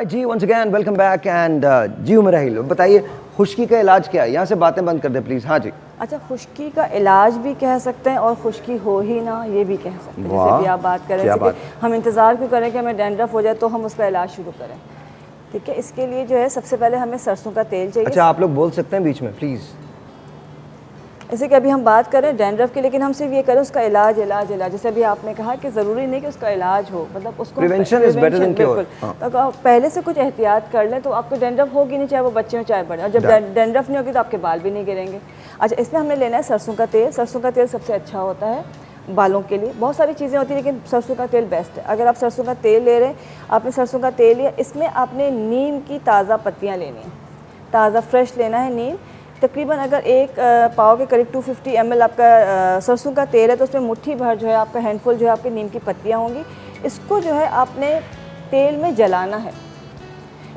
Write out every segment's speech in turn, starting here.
Alright जी, once again welcome back and जी उमर राहिल, बताइए खुश्की का इलाज क्या है? यहाँ से बातें बंद कर दे प्लीज़। हाँ जी। अच्छा, खुश्की का इलाज भी कह सकते हैं और खुश्की हो ही ना ये भी कह सकते हैं। जैसे भी आप बात करें, जैसे कि हम इंतज़ार क्यों करें कि हमें डैंड्रफ हो जाए तो हम उसका इलाज शुरू करें। ठीक है, इसके लिए जो है सबसे पहले हमें सरसों का तेल चाहिए। अच्छा, आप लोग बोल सकते हैं बीच में प्लीज़। जैसे कि अभी हम बात करें डैंड्रफ की, लेकिन हम सिर्फ ये करें उसका इलाज। जैसे अभी आपने कहा कि ज़रूरी नहीं कि उसका इलाज हो, मतलब उसको prevention is better than cure. तो पहले से कुछ एहतियात कर लें तो आपको डैंड्रफ होगी नहीं, चाहे वो बच्चे हो चाहे बड़े। और जब डैंड्रफ नहीं होगी तो आपके बाल भी नहीं गिरेंगे। अच्छा, इसमें हमने लेना है सरसों का तेल। सरसों का तेल सबसे अच्छा होता है बालों के लिए। बहुत सारी चीज़ें होती हैं लेकिन सरसों का तेल बेस्ट है। अगर आप सरसों का तेल ले रहे हैं, आपने सरसों का तेल लिया, इसमें आपने नीम की ताज़ा पत्तियाँ लेनी हैं, ताज़ा फ्रेश लेना है नीम। तकरीबन अगर एक पाव के करीब 250 ml आपका सरसों का तेल है तो उसमें मुट्ठी भर जो है आपका हैंडफुल जो है आपकी नीम की पत्तियाँ होंगी। इसको जो है आपने तेल में जलाना है।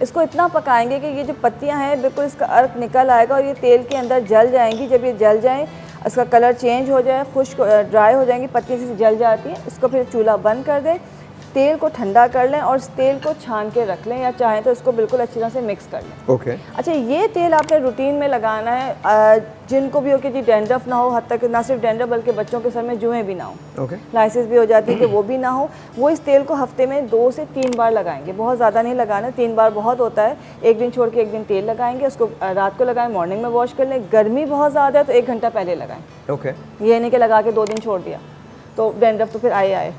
इसको इतना पकाएंगे कि ये जो पत्तियाँ हैं बिल्कुल इसका अर्क निकल आएगा और ये तेल के अंदर जल जाएंगी। जब ये जल जाएँ, इसका कलर चेंज हो जाए, खुश्क ड्राई हो जाएंगी, पत्तियाँ से जल जाती हैं। इसको फिर चूल्हा बंद कर दें, तेल को ठंडा कर लें और इस तेल को छान के रख लें, या चाहें तो इसको बिल्कुल अच्छी तरह से मिक्स कर लें। ओके। अच्छा, ये तेल आपने रूटीन में लगाना है। जिनको भी हो कि जी डैंड्रफ ना हो, हद तक ना सिर्फ डैंड्रफ बल्कि बच्चों के सर में जुएँ भी ना हो, ओके, लाइसिस भी हो जाती है कि वो भी ना हो। वो इस तेल को हफ्ते में 2 से 3 बार लगाएंगे, बहुत ज़्यादा नहीं लगाना, 3 बार बहुत होता है। एक दिन छोड़ के एक दिन तेल लगाएंगे, उसको रात को लगाएं, मॉर्निंग में वॉश कर लें। गर्मी बहुत ज़्यादा है तो 1 घंटा पहले लगाएं। ओके। ये नहीं कि लगा के 2 दिन छोड़ दिया तो डैंड्रफ तो फिर आए।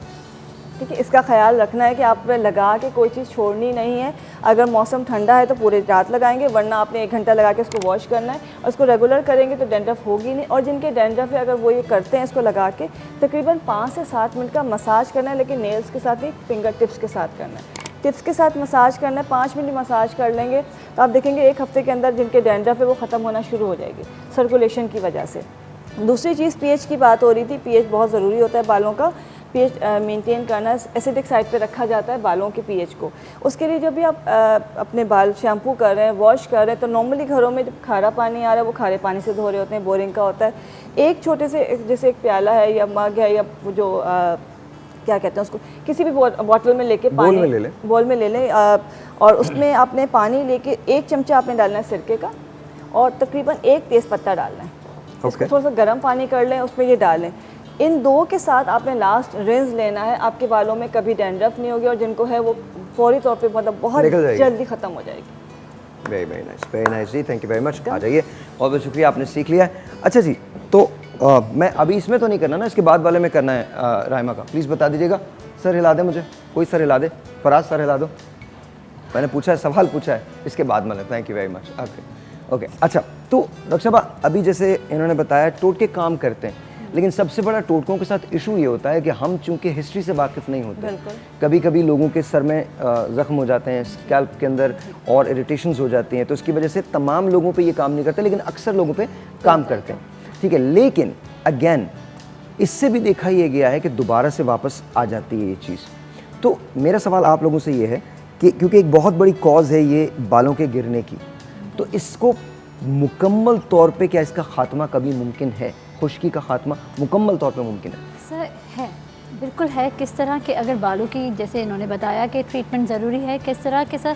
ठीक है, इसका ख्याल रखना है कि आप लगा के कोई चीज़ छोड़नी नहीं है। अगर मौसम ठंडा है तो पूरी रात लगाएंगे, वरना आपने 1 घंटा लगा के इसको वॉश करना है और इसको रेगुलर करेंगे तो डैंड्रफ होगी नहीं। और जिनके डैंड्रफ है, अगर वो ये करते हैं इसको लगा के तकरीबन 5 से 7 मिनट का मसाज करना है, लेकिन नेल्स के साथ ही, फिंगर टिप्स के साथ करना है। टिप्स के साथ मसाज करना है, 5 मिनट मसाज कर लेंगे तो आप देखेंगे 1 हफ्ते के अंदर जिनके डैंड्रफ है वो ख़त्म होना शुरू हो जाएगी सर्कुलेशन की वजह से। दूसरी चीज़ पीएच की बात हो रही थी। पीएच बहुत ज़रूरी होता है बालों का। पीएच मेंटेन करना, एसिडिक साइड पे रखा जाता है बालों के पीएच को। उसके लिए जब भी आप अपने बाल शैम्पू कर रहे हैं, वॉश कर रहे हैं, तो नॉर्मली घरों में जब खारा पानी आ रहा है वो खारे पानी से धो रहे होते हैं, बोरिंग का होता है। एक छोटे से जैसे एक प्याला है या मग है या जो क्या कहते हैं उसको, किसी भी बॉटल में लेके पानी बॉल में ले लें और उसमें आपने पानी लेके 1 चमचा आपने डालना है सिरके का और तकरीबन 1 तेज़पत्ता डालना है। उसको थोड़ा सा गर्म पानी कर लें, उसमें ये डालें। इन 2 के साथ आपने लास्ट रिंस लेना है। आपके बालों में कभी डैंड्रफ नहीं होगी और जिनको है वो फौरी तौर पे मतलब बहुत जल्दी ख़त्म हो जाएगी। वेरी नाइस जी, थैंक यू वेरी मच। आ जाइए, बहुत बहुत शुक्रिया, आपने सीख लिया है। अच्छा जी, तो मैं अभी इसमें तो नहीं करना ना, इसके बाद वाले में करना है। राइमा का प्लीज़ बता दीजिएगा। सर हिला दे मुझे, कोई सर हिला दे, फराज सर हिला दो। मैंने पूछा है, सवाल पूछा है, इसके बाद मतलब। Thank you very much. Okay. अच्छा, तो डॉक्टर साहब अभी जैसे इन्होंने बताया टोटके काम करते हैं, लेकिन सबसे बड़ा टोटकों के साथ इशू ये होता है कि हम चूंकि हिस्ट्री से वाकिफ़ नहीं होते, कभी कभी लोगों के सर में ज़ख्म हो जाते हैं, स्कैल्प के अंदर और इरिटेशंस हो जाती हैं, तो उसकी वजह से तमाम लोगों पे ये काम नहीं करते, लेकिन अक्सर लोगों पे काम करते हैं। ठीक है, लेकिन अगेन इससे भी देखा यह गया है कि दोबारा से वापस आ जाती है ये चीज़। तो मेरा सवाल आप लोगों से ये है कि क्योंकि एक बहुत बड़ी कॉज है ये बालों के गिरने की, तो इसको मुकम्मल तौर पे क्या इसका ख़ात्मा कभी मुमकिन है? खुश्की का ख़ात्मा मुकम्मल तौर पे मुमकिन है? सर है, बिल्कुल है। किस तरह के, अगर बालों की जैसे इन्होंने बताया कि ट्रीटमेंट ज़रूरी है, किस तरह के सर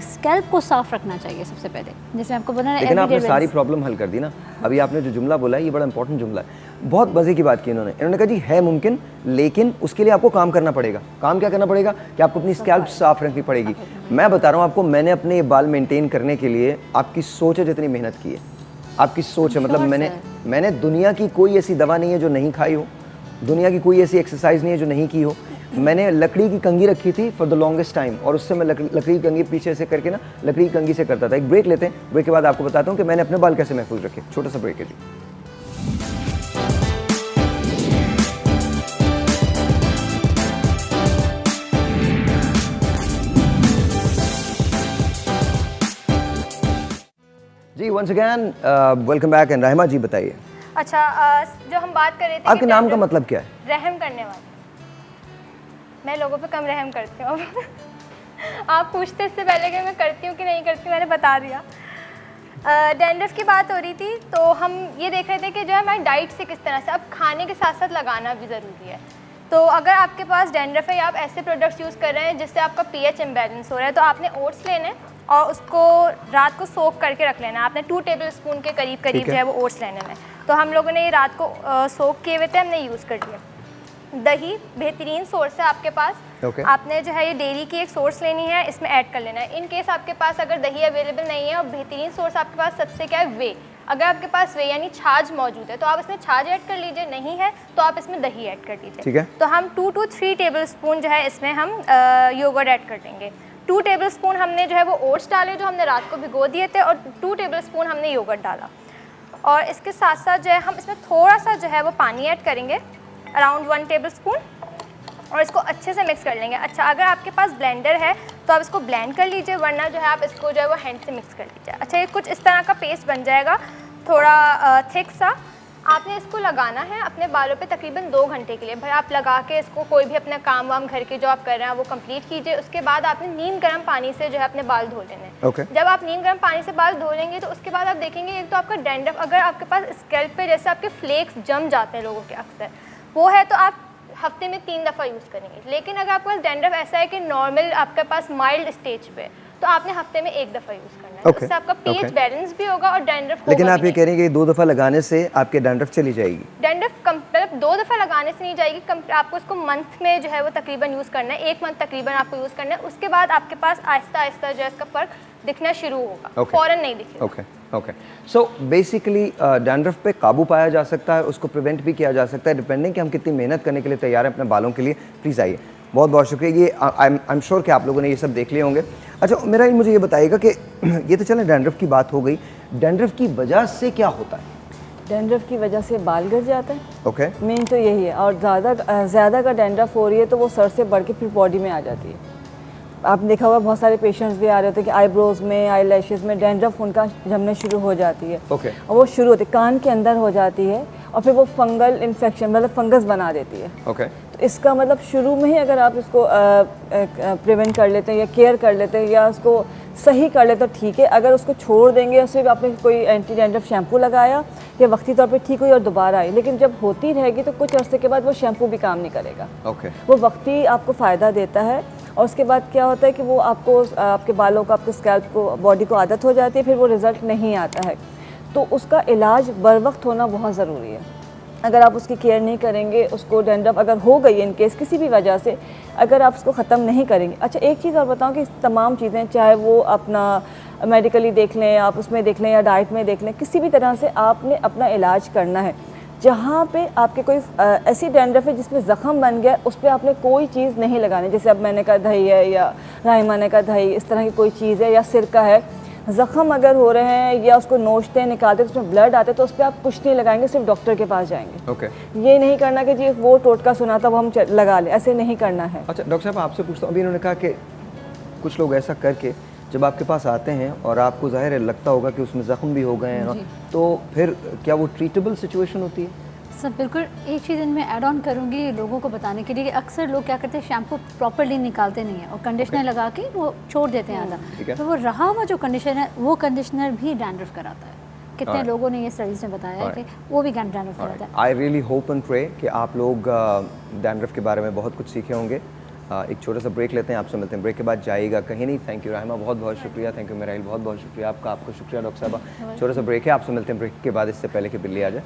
स्कैल्प को साफ़ रखना चाहिए सबसे पहले, जैसे आपको बोला ना। लेकिन आपने सारी प्रॉब्लम हल कर दी ना। अभी आपने जो जुमला बोला है ये बड़ा इंपॉर्टेंट जुमला है, बहुत मज़े की बात की इन्होंने कहा जी है मुमकिन, लेकिन उसके लिए आपको काम करना पड़ेगा। काम क्या करना पड़ेगा कि आपको अपनी स्कैल्प साफ़ रखनी पड़ेगी। मैं बता रहा हूँ आपको, मैंने अपने ये बाल मेनटेन करने के लिए, आपकी सोच है जितनी मेहनत की है, आपकी सोच है, मतलब मैंने दुनिया की कोई ऐसी दवा नहीं है जो नहीं खाई हो, दुनिया की कोई ऐसी एक्सरसाइज नहीं है जो नहीं की हो। मैंने लकड़ी की कंघी रखी थी फॉर द लॉन्गेस्ट टाइम, और उससे मैं लकड़ी की कंघी पीछे से करके ना लकड़ी की कंघी से करता था। एक ब्रेक लेते हैं, ब्रेक के बाद आपको बताता हूँ कि मैंने अपने बाल कैसे महफूज रखे। छोटा सा ब्रेक है जी। जी once again welcome back. And Rahma ji बताइए। अच्छा, जो हम बात कर रहे थे, आपके नाम का मतलब क्या है? रहम करने वाली। मैं लोगों पे कम रहम करती हूँ। आप पूछते इससे पहले कि मैं करती हूँ कि नहीं करती, मैंने बता दिया। डैंड्रफ की बात हो रही थी तो हम ये देख रहे थे कि जो है हमारी डाइट से किस तरह से, अब खाने के साथ साथ लगाना भी ज़रूरी है। तो अगर आपके पास डैंड्रफ है या आप ऐसे प्रोडक्ट्स यूज़ कर रहे हैं जिससे आपका पीएच इम्बैलेंस हो रहा है, तो आपने ओट्स लेने हैं और उसको रात को सोक करके रख लेना है। आपने 2 टेबलस्पून के करीब ठीक जो है। है वो ओट्स लेने में। तो हम लोगों ने ये रात को सोक किए हुए थे, हमने यूज़ कर लिया। दही बेहतरीन सोर्स है आपके पास। Okay. आपने जो है ये डेयरी की एक सोर्स लेनी है, इसमें ऐड कर लेना है। इन केस आपके पास अगर दही अवेलेबल नहीं है और बेहतरीन सोर्स आपके पास सबसे क्या है, वे। अगर आपके पास वे यानी छाछ मौजूद है तो आप इसमें छाछ ऐड कर लीजिए, नहीं है तो आप इसमें दही ऐड कर लीजिए। ठीक है। तो हम 2 to 3 टेबलस्पून जो है इसमें हम योगर्ट ऐड कर देंगे। 2 टेबलस्पून हमने जो है वो ओट्स डाले जो हमने रात को भिगो दिए थे, और 2 टेबलस्पून हमने योगर्ट डाला। और इसके साथ साथ जो है हम इसमें थोड़ा सा जो है वो पानी ऐड करेंगे, अराउंड 1 टेबलस्पून, और इसको अच्छे से मिक्स कर लेंगे। अच्छा, अगर आपके पास ब्लेंडर है तो आप इसको ब्लेंड कर लीजिए, वरना जो है आप इसको जो है वो हैंड से मिक्स कर लीजिए। अच्छा, ये कुछ इस तरह का पेस्ट बन जाएगा, थोड़ा थिक सा। आपने इसको लगाना है अपने बालों पे तकरीबन 2 घंटे के लिए। भाई आप लगा के इसको कोई भी अपना काम वाम घर के जो आप कर रहे हैं वो कंप्लीट कीजिए। उसके बाद आपने नीम गर्म पानी से जो है अपने बाल धो लेने हैं। Okay. जब आप नीम गर्म पानी से बाल धो लेंगे तो उसके बाद आप देखेंगे एक तो आपका डैंड्रफ, अगर आपके पास स्कैल्प पे जैसे आपके फ्लेक्स जम जाते हैं लोगों के अक्सर, वो है तो आप हफ्ते में 3 दफ़ा यूज़ करेंगे। लेकिन अगर आपके पास डैंड्रफ ऐसा है कि नॉर्मल आपके पास माइल्ड स्टेज पे, तो आपने हफ्ते में 1 दफ़ा यूज़ करना है। Okay. इससे आपका पीएच Okay. बैलेंस भी होगा और डैंड्रफ लेकिन आप ये कह रहे हैं कि 2 दफ़ा लगाने से आपके डैंड्रफ चली जाएगी? डैंड्रफ मतलब 2 दफ़ा लगाने से नहीं जाएगी, आपको इसको मंथ में जो है वो तकरीबन यूज़ करना है, 1 मंथ तकरीबन आपको यूज़ करना है। उसके बाद आपके पास आहिस्ता आहिस्ता जो है इसका फ़र्क दिखना शुरू होगा। Okay. फ़ौरन नहीं दिखेगा। Okay okay. So basically dandruff पे काबू पाया जा सकता है, उसको प्रिवेंट भी किया जा सकता है, डिपेंडिंग कि हम कितनी मेहनत करने के लिए तैयार हैं अपने बालों के लिए। प्लीज़ आइए, बहुत बहुत शुक्रिया। ये आई एम श्योर कि आप लोगों ने ये सब देख लिए होंगे। अच्छा, मेरा मुझे ये बताइएगा कि ये तो चलें डैंड्रफ की बात हो गई, डैंड्रफ की वजह से क्या होता है? डैंड्रफ की वजह से बाल गिर जाता है, ओके। मेन तो यही है। और ज़्यादा अगर डैंड्रफ हो रही है तो वो सर से बढ़ के फिर बॉडी में आ जाती है। आपने देखा होगा बहुत सारे पेशेंट्स भी आ रहे होते हैं कि आईब्रोज में, आई लैशेज़ में डैंड्रफ उनका जमने शुरू हो जाती है। ओके। और वो शुरू होती है कान के अंदर हो जाती है और फिर वो फंगल इन्फेक्शन मतलब फंगस बना देती है। ओके। तो इसका मतलब शुरू में ही अगर आप इसको प्रिवेंट कर लेते हैं या केयर कर लेते हैं या उसको सही कर लेते तो ठीक है। अगर उसको छोड़ देंगे या सिर्फ आपने कोई एंटी डैंड्रफ शैम्पू लगाया या वक्ती तौर पे ठीक हुई और दोबारा आई, लेकिन जब होती रहेगी तो कुछ अर्से के बाद वो शैम्पू भी काम नहीं करेगा। ओके। वो वक्ती आपको फ़ायदा देता है और उसके बाद क्या होता है कि वो आपको आपके बालों को, आपके स्कैल्प को, बॉडी को आदत हो जाती है, फिर वो रिज़ल्ट नहीं आता है। तो उसका इलाज बर वक्त होना बहुत ज़रूरी है। अगर आप उसकी केयर नहीं करेंगे, उसको डैंड्रफ अगर हो गई इन केस किसी भी वजह से, अगर आप उसको ख़त्म नहीं करेंगे। अच्छा, एक चीज़ और बताऊं कि तमाम चीज़ें चाहे वो अपना मेडिकली देख लें, आप उसमें देख लें या डाइट में देख लें, किसी भी तरह से आपने अपना इलाज करना है। जहाँ पे आपके कोई ऐसी डैंड्रफ है जिसमें ज़ख़म बन गया, उस पर आपने कोई चीज़ नहीं लगानी। जैसे अब मैंने कहा दही है या राइमा ने कहा दही, इस तरह की कोई चीज़ है या सिरका है। ज़ख़म अगर हो रहे हैं या उसको नोचते हैं, निकालते हैं, उसमें ब्लड आते हैं, तो उस पर आप कुछ नहीं लगाएंगे, सिर्फ डॉक्टर के पास जाएंगे। ओके। ये नहीं करना कि जी वो टोटका सुना था वो हम लगा लें, ऐसे नहीं करना है। अच्छा डॉक्टर साहब, आपसे पूछता हूँ, अभी इन्होंने कहा कि कुछ लोग ऐसा करके जब आपके पास आते हैं और आपको ज़ाहिर है लगता होगा कि उसमें ज़ख्म भी हो गए हैं, तो फिर क्या वो ट्रीटेबल सिचुएशन होती है? सर बिल्कुल, एक चीज़ इनमें ऐड ऑन करूँगी लोगों को बताने के लिए कि अक्सर लोग क्या करते हैं, शैम्पू प्रॉपर्ली निकालते नहीं है और कंडीशनर लगा के वो छोड़ देते हैं आधा। तो वो रहा हुआ जो कंडीशनर है, वो कंडीशनर भी डैंड्रफ कराता है। कितने लोगों ने ये स्टडीज़ में बताया है कि वो भी डैंड्रफ कराता है। I really hope and pray कि आप लोग डैंड्रफ के बारे में बहुत कुछ सीखे होंगे। एक छोटा सा ब्रेक लेते हैं, आपसे मिलते हैं। ब्रेक के बाद जाइएगा कहीं नहीं। थैंक यू राहिमा, बहुत बहुत शुक्रिया। थैंक यू मेराइल, बहुत बहुत शुक्रिया आपका। आपको शुक्रिया डॉक्टर साहबा। छोटा सा ब्रेक है, आपसे मिलते हैं ब्रेक के बाद, इससे पहले कि बिल्ली आ जाए।